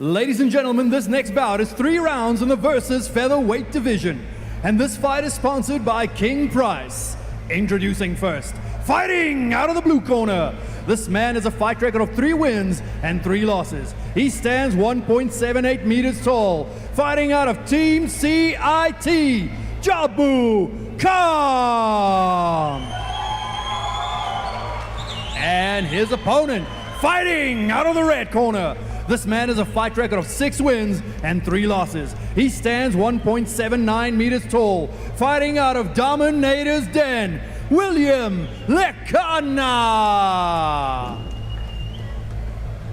Ladies and gentlemen, this next bout is 3 rounds in the Versus Featherweight division. And this fight is sponsored by King Price. Introducing first, fighting out of the blue corner. This man has a fight record of 3 wins and 3 losses. He stands 1.78 meters tall. Fighting out of Team CIT, Jabu, Kham. And his opponent, fighting out of the red corner. This man has a fight record of 6 wins and 3 losses. He stands 1.79 meters tall. Fighting out of Dominator's Den, William Lekana.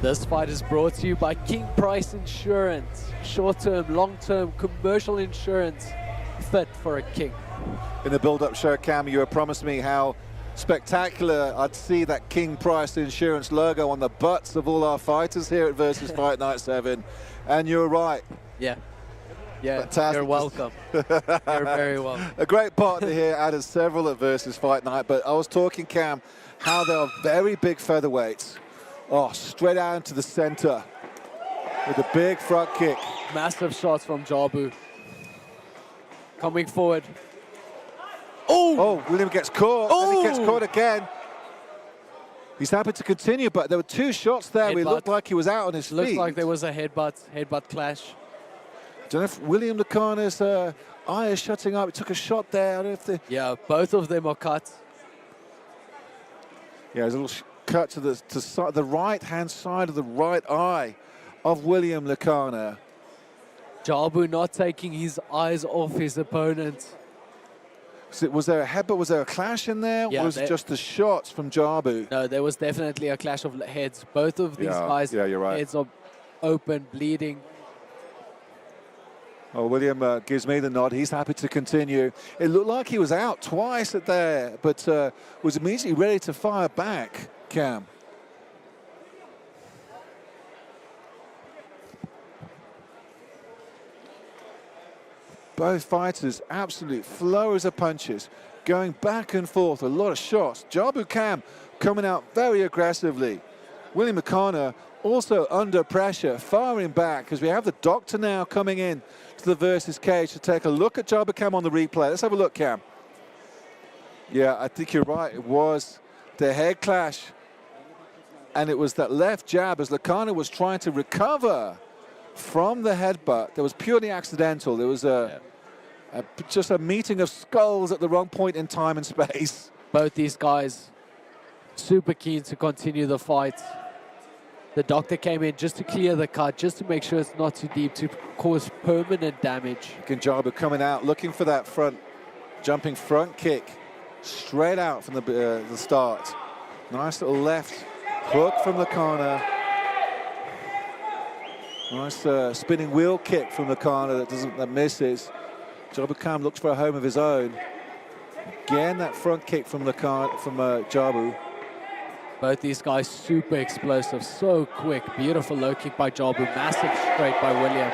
This fight is brought to you by King Price Insurance. Short-term, long-term commercial insurance fit for a king. In the build-up show, Cam, you had promised me how spectacular I'd see that King Price Insurance logo on the butts of all our fighters here at Versus Fight Night 7. And you're right. Yeah, fantastic. You're welcome. You're very welcome. A great partner here, added several at Versus Fight Night, but I was talking, Cam, how they are very big featherweights. Oh, straight out into the center with a big front kick. Massive shots from Jabu. Coming forward. Oh, William gets caught, and he gets caught again. He's happy to continue, but there were 2 shots there where it looked like he was out on his feet. Looks like there was a headbutt clash. I don't know if William Lekana's eye is shutting up. He took a shot there. I don't know if Yeah, both of them are cut. Yeah, there's a little cut to the right-hand side of the right eye of William Lekana. Jabu not taking his eyes off his opponent. Was there a headbutt? Was there a clash in there? Yeah, or was it just the shots from Jabu? No, there was definitely a clash of heads. Both of these guys' you're right. heads are open, bleeding. Oh, William gives me the nod. He's happy to continue. It looked like he was out twice at there, but was immediately ready to fire back, Cam. Both fighters, absolute flowers of punches, going back and forth, a lot of shots. Jabu Kham coming out very aggressively. William Lekana also under pressure, firing back, because we have the doctor now coming in to the Versus cage to take a look at Jabu Kham on the replay. Let's have a look, Cam. Yeah, I think you're right. It was the head clash, and it was that left jab as Lekana was trying to recover from the headbutt. That was purely accidental. There was just a meeting of skulls at the wrong point in time and space. Both these guys super keen to continue the fight. The doctor came in just to clear the cut, just to make sure it's not too deep, to cause permanent damage. Jabu coming out, looking for that jumping front kick, straight out from the start. Nice little left hook from Lekana. Nice spinning wheel kick from Lekana that misses. Jabu Kham looks for a home of his own. Again, that front kick from Jabu. Both these guys super explosive, so quick. Beautiful low kick by Jabu, massive straight by William.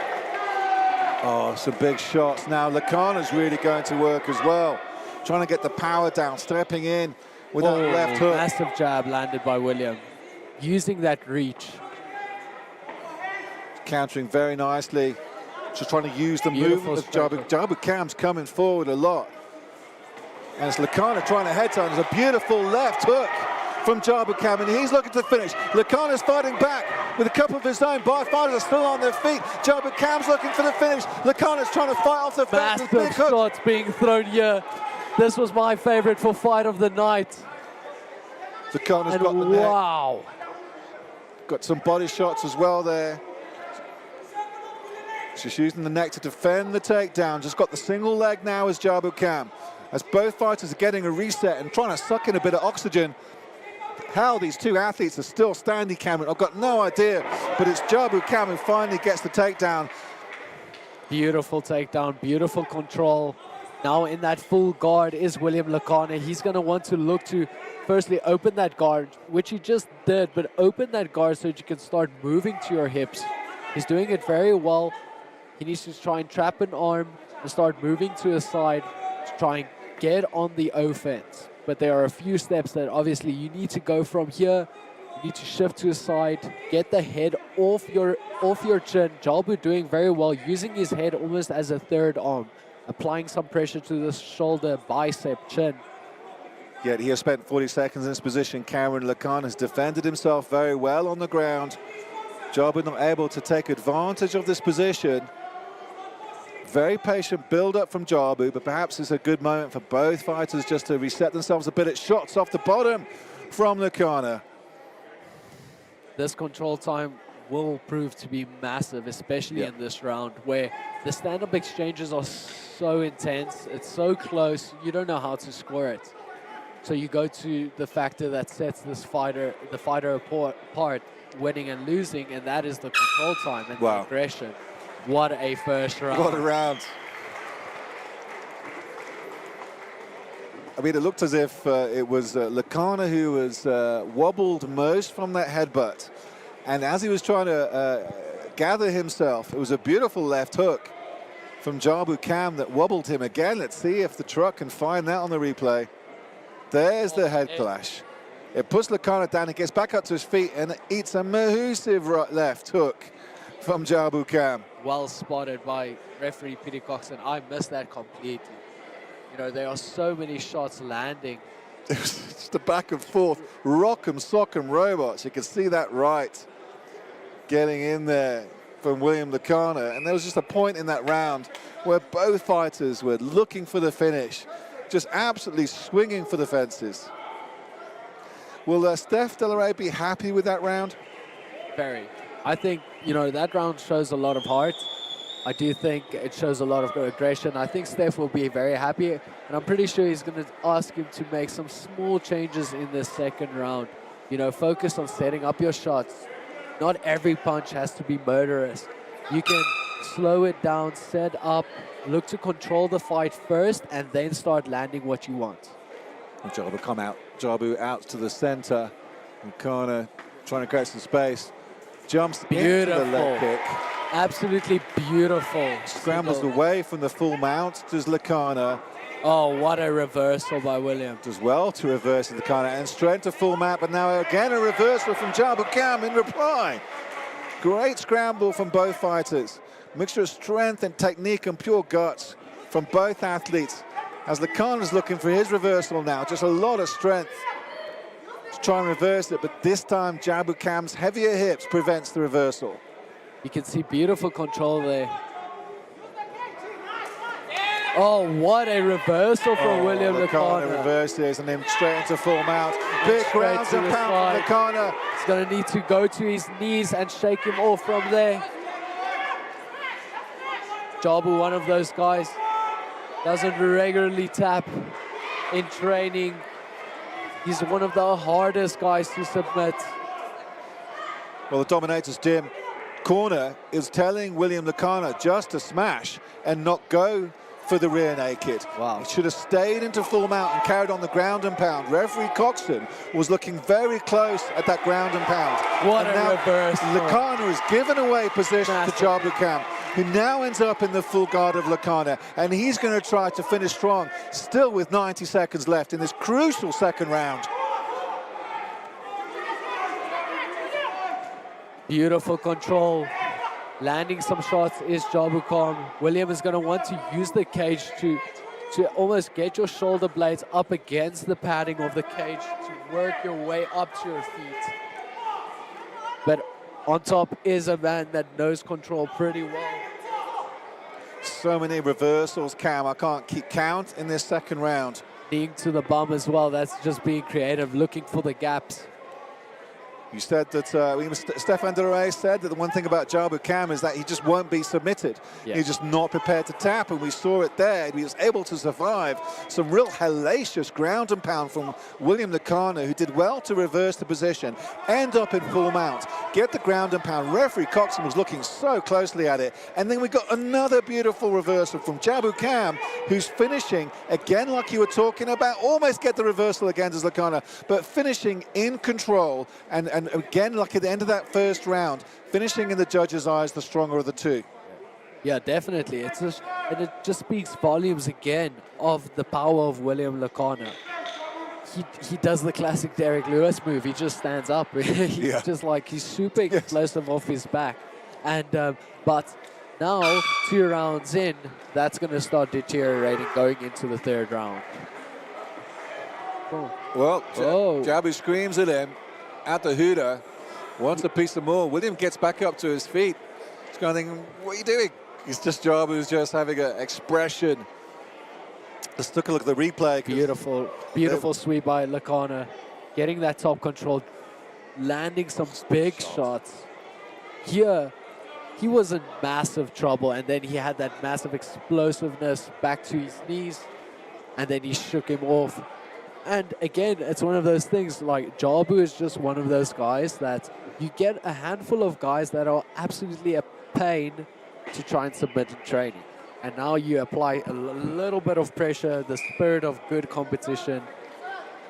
Oh, some big shots. Now Lekana's really going to work as well. Trying to get the power down, stepping in with that left hook. Massive jab landed by William. Using that reach. Countering very nicely. Just trying to use the movement of Jabu. Jabu Kham's coming forward a lot. And it's Lekana trying to head turn. There's a beautiful left hook from Jabu Kham, and he's looking to finish. Lekana's fighting back with a couple of his own. Both fighters are still on their feet. Jabu Kham's looking for the finish. Lekana's trying to fight off the fence with big hook. Shots being thrown here. This was my favorite for fight of the night. Lekana's got the neck. Wow. Got some body shots as well there. She's using the neck to defend the takedown. Just got the single leg now as Jabu Kham. As both fighters are getting a reset and trying to suck in a bit of oxygen. How these 2 athletes are still standing, Cameron, I've got no idea. But it's Jabu Kham who finally gets the takedown. Beautiful takedown, beautiful control. Now in that full guard is William Lekana. He's going to want to look to firstly open that guard, which he just did, but open that guard so that you can start moving to your hips. He's doing it very well. He needs to try and trap an arm and start moving to his side to try and get on the offense. But there are a few steps that obviously you need to go from here. You need to shift to his side, get the head off your chin. Jabu doing very well, using his head almost as a third arm, applying some pressure to the shoulder, bicep, chin. Yet he has spent 40 seconds in this position. Cameron Lekana has defended himself very well on the ground. Jabu not able to take advantage of this position. Very patient build-up from Jabu, but perhaps it's a good moment for both fighters just to reset themselves a bit. At shots off the bottom from Lekana. This control time will prove to be massive, especially in this round, where the stand-up exchanges are so intense, it's so close, you don't know how to score it. So you go to the factor that sets the fighter apart, winning and losing, and that is the control time and the aggression. What a first round. What a round. I mean, it looked as if it was Lekana who was wobbled most from that headbutt. And as he was trying to gather himself, it was a beautiful left hook from Jabu Kham that wobbled him again. Let's see if the truck can find that on the replay. There's the head clash. It puts Lekana down, he gets back up to his feet and eats a massive left hook from Jabu Kham. Well spotted by referee Peter Coxon. I missed that completely. You know, there are so many shots landing. It was just a back and forth, rock'em sock'em robots. You can see that right getting in there from William Lekana. And there was just a point in that round where both fighters were looking for the finish, just absolutely swinging for the fences. Will Steph Delaray be happy with that round? Very. I think, you know, that round shows a lot of heart. I do think it shows a lot of aggression. I think Steph will be very happy, and I'm pretty sure he's going to ask him to make some small changes in the second round. You know, focus on setting up your shots. Not every punch has to be murderous. You can slow it down, set up, look to control the fight first, and then start landing what you want. Jabu come out. Jabu out to the center. Lekana trying to create some space. Jumps into the leg kick. Absolutely beautiful. Scrambles away from the full mount. Does Lekana. Oh, what a reversal by William. Does well to reverse Lekana and straight to full mount, but now again a reversal from Jabu Kham in reply. Great scramble from both fighters. Mixture of strength and technique and pure guts from both athletes. As Lekana's looking for his reversal now, just a lot of strength to try and reverse it, but this time Jabu Kham's heavier hips prevents the reversal. You can see beautiful control there. Oh, what a reversal from William Lekana. Reverses and then straight into full mount. Big ground and pound from Lekana. He's going to need to go to his knees and shake him off from there. Jabu, one of those guys, doesn't regularly tap in training. He's one of the hardest guys to submit. Well, the Dominator's dim corner is telling William Lekana just to smash and not go for the rear naked. Wow. He should have stayed into full mount and carried on the ground and pound. Referee Coxon was looking very close at that ground and pound. What a reverse. Lekana has given away position to Jabu Kham, who now ends up in the full guard of Lekana, and he's going to try to finish strong, still with 90 seconds left in this crucial second round. Beautiful control. Landing some shots is Jabu Kham. William is going to want to use the cage to almost get your shoulder blades up against the padding of the cage to work your way up to your feet. But on top is a man that knows control pretty well. So many reversals, Kham. I can't keep count in this second round. Kneeing to the bum as well. That's just being creative, looking for the gaps. You said that, Stefan Delaray said that the one thing about Jabu Kham is that he just won't be submitted. Yeah. He's just not prepared to tap, and we saw it there. He was able to survive some real hellacious ground and pound from William Lekana, who did well to reverse the position, end up in full mount, get the ground and pound. Referee Coxon was looking so closely at it, and then we got another beautiful reversal from Jabu Kham, who's finishing, again like you were talking about, almost get the reversal against Lekana, but finishing in control, and again, like at the end of that first round, finishing in the judges' eyes, the stronger of the two. Yeah, definitely. It just speaks volumes again of the power of William Lekana. he does the classic Derek Lewis move. He just stands up. He's Yeah. just like, he's super explosive off his back. And but now 2 rounds in, that's going to start deteriorating going into the 3rd round. Oh. Well, Oh. Jabu screams at him, at the hooter, wants a piece of more. William gets back up to his feet. He's kind of thinking, what are you doing? It's just Jabu's just having an expression. Let's take a look at the replay. Beautiful sweep by Lekana, getting that top control, landing some big shots. Here, he was in massive trouble, and then he had that massive explosiveness back to his knees, and then he shook him off. And again, it's one of those things, like Jabu is just one of those guys that you get a handful of guys that are absolutely a pain to try and submit in training. And now you apply a little bit of pressure, the spirit of good competition,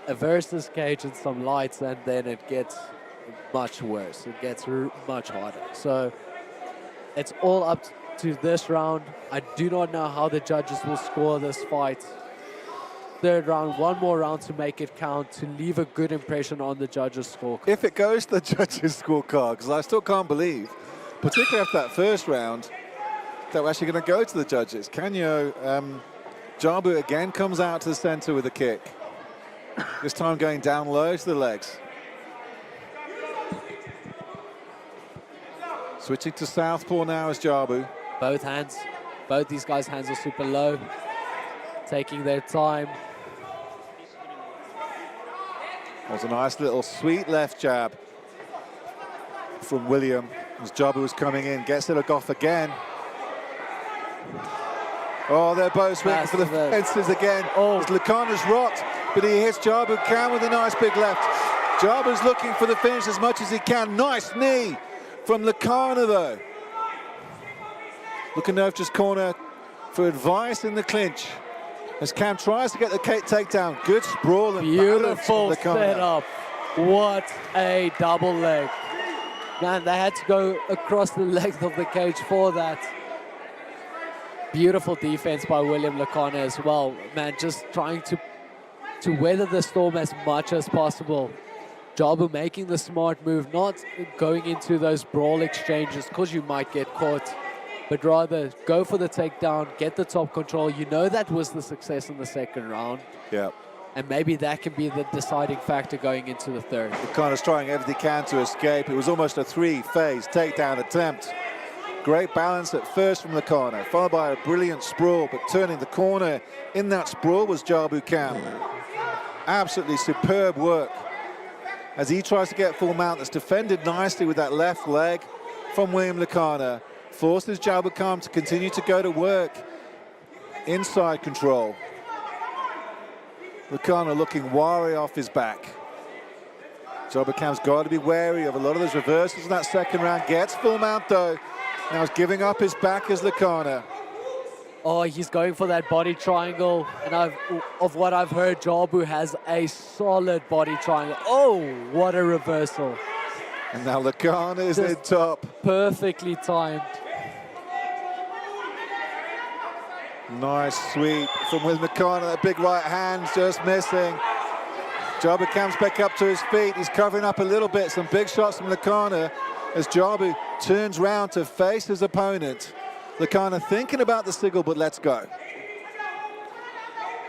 a versus cage and some lights, and then it gets much worse. It gets much harder. So it's all up to this round. I do not know how the judges will score this fight. 3rd round, 1 more round to make it count, to leave a good impression on the judges' scorecard. If it goes to the judges' scorecard, because I still can't believe, particularly after that 1st round, that we're actually going to go to the judges. Kanyo, Jabu again comes out to the center with a kick. This time going down low to the legs. Switching to southpaw now is Jabu. Both these guys' hands are super low, taking their time. Was a nice little sweet left jab from William as Jabu was coming in. Gets it off again. Oh, they're both swinging for the fences again. Oh. As Lekana's rocked, but he hits Jabu Kham with a nice big left. Jabu's looking for the finish as much as he can. Nice knee from Lekana, though. Lukhanov's corner for advice in the clinch as Kham tries to get the takedown. Good sprawl and Beautiful balance from Lekana. setup. What a double leg. Man, they had to go across the length of the cage for that. Beautiful defense by William Lekana as well. Man, just trying to weather the storm as much as possible. Jabu making the smart move, not going into those brawl exchanges because you might get caught, but rather go for the takedown, get the top control. You know that was the success in the 2nd round. Yeah. And maybe that can be the deciding factor going into the 3rd. Lekana's trying everything he can to escape. It was almost a 3-phase takedown attempt. Great balance at first from Lekana, followed by a brilliant sprawl, but turning the corner in that sprawl was Jabu Kham. Absolutely superb work as he tries to get full mount. That's defended nicely with that left leg from William Lekana. Forces Jabu Kham to continue to go to work. Inside control. Lekana looking wary off his back. Jabu Kham's got to be wary of a lot of those reversals in that 2nd round. Gets full mount though. Now he's giving up his back as Lekana. Oh, he's going for that body triangle. And of what I've heard, Jabu has a solid body triangle. Oh, what a reversal. And now Lekana is in top. Perfectly timed. Nice sweep from William Lekana. That big right hand just missing. Jabu Kham's back up to his feet. He's covering up a little bit. Some big shots from Lekana as Jabu turns round to face his opponent. Lekana thinking about the signal, but let's go.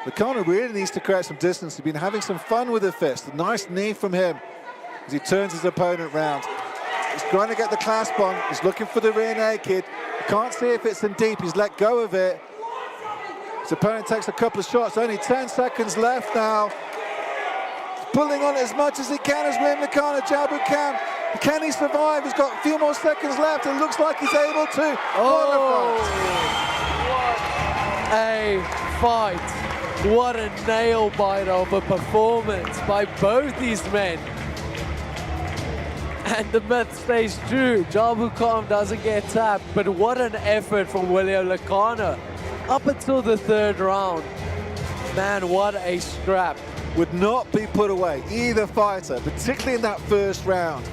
Lekana really needs to create some distance. He's been having some fun with the fist. A nice knee from him as he turns his opponent round. He's trying to get the clasp on. He's looking for the rear naked. He can't see if it's in deep. He's let go of it. His opponent takes a couple of shots. Only 10 seconds left now. He's pulling on it as much as he can as William Lekana. Jabu Kham. Can he survive? He's got a few more seconds left. It looks like he's able to. Oh, what a fight. What a nail biter of a performance by both these men. And the myth stays true. Jabu Kham doesn't get tapped, but what an effort from William Lekana. Up until the 3rd round. Man, what a scrap. Would not be put away, either fighter, particularly in that 1st round.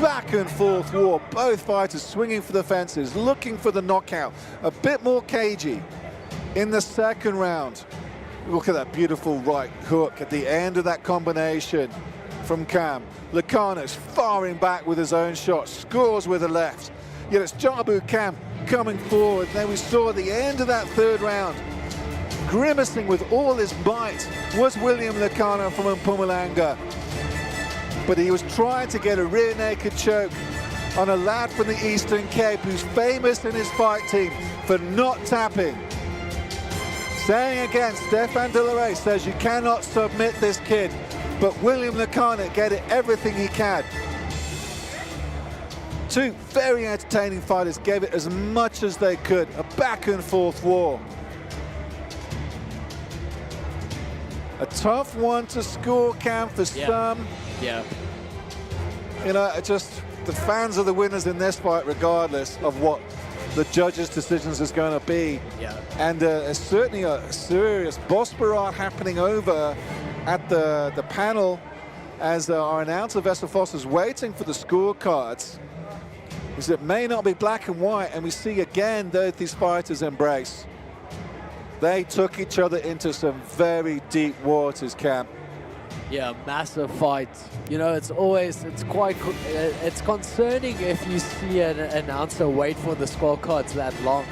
Back and forth war, both fighters swinging for the fences, looking for the knockout. A bit more cagey in the 2nd round. Look at that beautiful right hook at the end of that combination from Kham. Lekana's firing back with his own shot, scores with the left. Yet it's Jabu Kham coming forward. Then we saw at the end of that third round, grimacing with all his might, was William Lekana from Mpumalanga. But he was trying to get a rear naked choke on a lad from the Eastern Cape who's famous in his fight team for not tapping. Saying again, Stefan De La Rey says you cannot submit this kid, but William Lekana get it everything he can. Two very entertaining fighters gave it as much as they could, a back and forth war. A tough one to score, Kham, for some. Yeah. You know, the fans are the winners in this fight, regardless of what the judges' decisions is going to be. Yeah. And certainly a serious boss barrage happening over at the panel as our announcer, Vessel Foss, is waiting for the scorecards. Because it may not be black and white, and we see again that these fighters embrace. They took each other into some very deep waters, Kham. Yeah, massive fight. You know, it's concerning if you see an announcer wait for the scorecards that long.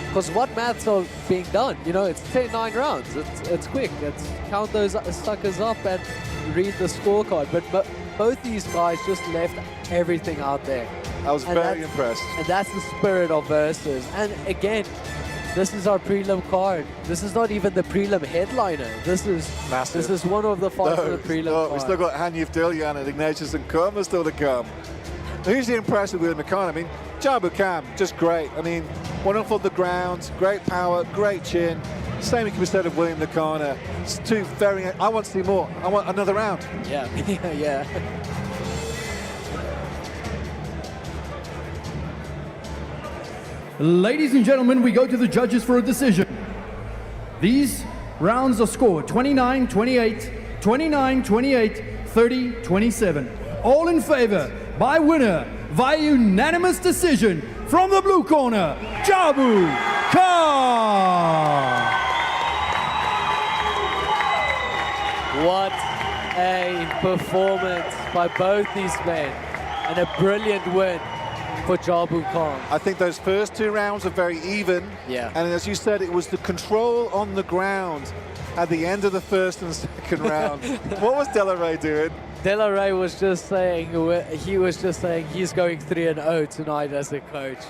Because what maths are being done? You know, it's 10-9 rounds. It's quick. It's count those suckers up and read the scorecard. But both these guys just left everything out there. I was very impressed. And that's the spirit of Versus. And again, this is our prelim card. This is not even the prelim headliner. This is massive. This is one of the fights for the prelim card. We've still got Hanyuf Dillian and Ignatius and Kham are still to come. Hugely impressed with William Lekana. I mean, Jabu Kham, just great. I mean, wonderful on the ground, great power, great chin. Same can be said of William Lekana. It's two very... I want to see more. I want another round. Yeah, yeah. Ladies and gentlemen, we go to the judges for a decision. These rounds are scored 29-28, 29-28, 30-27. All in favor, by winner, via unanimous decision, from the blue corner, Jabu Kham. What a performance by both these men, and a brilliant win for Jabu Kham. I think those first two rounds are very even. Yeah. And as you said, it was the control on the ground at the end of the first and second round. What was De La Rey doing? De La Rey was just saying, he's going 3-0 tonight as a coach.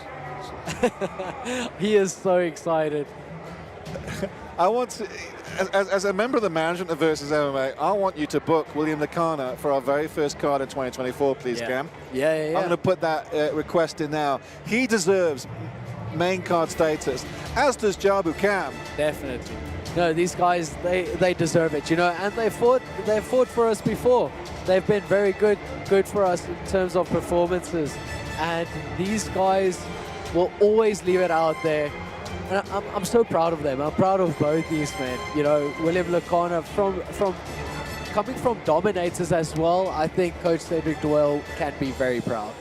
He is so excited. I want to, as a member of the management of Versus MMA, I want you to book William Lekana for our very first card in 2024, please, Kham. Yeah. I'm going to put that request in now. He deserves main card status, as does Jabu Kham. Definitely. No, these guys, they deserve it, you know, and they fought for us before. They've been very good for us in terms of performances, and these guys will always leave it out there. And I'm so proud of them. I'm proud of both these men. You know, William Lekana coming from dominators as well. I think Coach Cedric Doyle can be very proud.